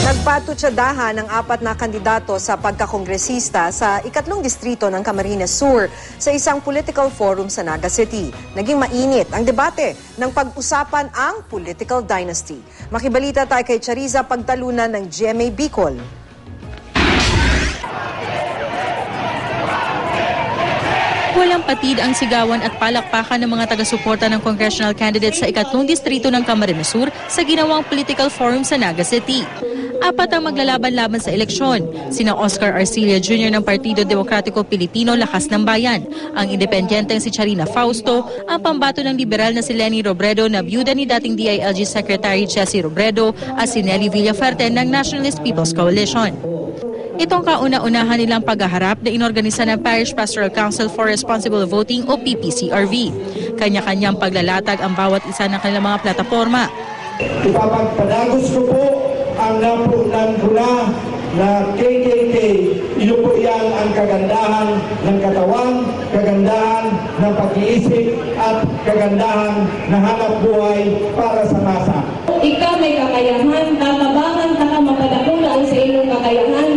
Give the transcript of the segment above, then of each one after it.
Nagpatutsadahan ang 4 na kandidato sa pagkakongresista sa ikatlong distrito ng Camarines Sur sa isang political forum sa Naga City. Naging mainit ang debate ng pag-usapan ang political dynasty. Makibalita tayo kay Chariza Pagtalunan ng GMA Bicol. Walang patid ang sigawan at palakpakan ng mga taga-suporta ng congressional candidate sa ikatlong distrito ng Camarines Sur sa ginawang political forum sa Naga City. 4 ang maglalaban-laban sa eleksyon, sina Oscar Arcilla Jr. ng Partido Demokratiko Pilipino Lakas ng Bayan, ang independenteng si Charina Fausto, ang pambato ng liberal na si Lenny Robredo na byuda ni dating DILG Secretary Chessy Robredo at si Nelly Villaferte ng Nationalist People's Coalition. Itong kauna-unahan nilang paghaharap na inorganisa ng Parish Pastoral Council for Responsible Voting o PPCRV. Kanya-kanyang paglalatag ang bawat isa ng kanilang mga plataforma. Ipapagpadagos ko po ang napunan bula na KKK. Ino po yan ang kagandahan ng katawan, kagandahan ng pag-iisip at kagandahan ng hanap buhay para sa masa. Ikaw may kakayahan, tatabangan ka ka mapadakula ang sa inyong kakayahan.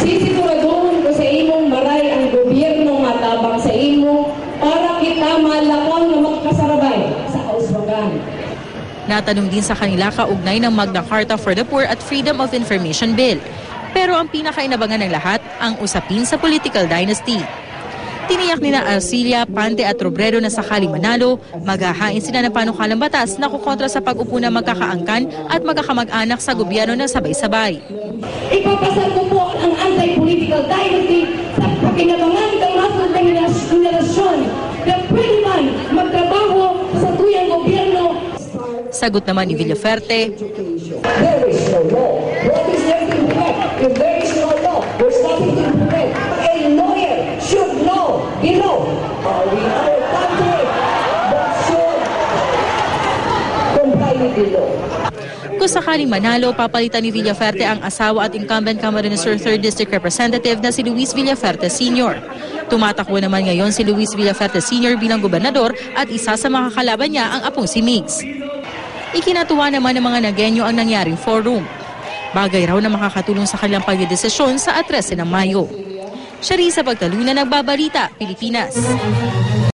Sisiguraduhan ko sa imong maray ang gobyerno matabang sa imo para kita malakon na magkasarabay sa kauswagan. Natanong din sa kanila kaugnay ng Magna Carta for the Poor at Freedom of Information Bill. Pero ang pinakainabangan ng lahat, ang usapin sa political dynasty. Tiniyak nina Arcilla, Pante at Robredo na sakaling manalo, maghahain sila ng panukalang batas na kukontra sa pag-upo na magkakaangkan at magkakamag-anak sa gobyerno na sabay-sabay. Ipapasal ko po ang anti-political dynasty sa pakinabangan ng masod ng generasyon na pwede man magtrabaho sa tuyang gobyerno. Sagot naman ni Villaferte, There is no law. What is there to prevent? If there is no law, there's nothing to prevent. A lawyer should know, we know, we are a country that should comply with the law. kung sakaling manalo, papalitan ni Villaferte ang asawa at incumbent Camarines Sur 3rd District Representative na si Luis Villaferte Sr. Tumatakbo naman ngayon si Luis Villaferte Sr. bilang gobernador at isa sa mga kalaban niya ang apong si Migs. Ikinatuwa naman ng mga Nagueño ang nangyaring forum. Bagay raw na makakatulong sa kanilang pagdedesisyon sa 13 ng Mayo. Chariza Pagtalunan, Nagbabalita, Pilipinas.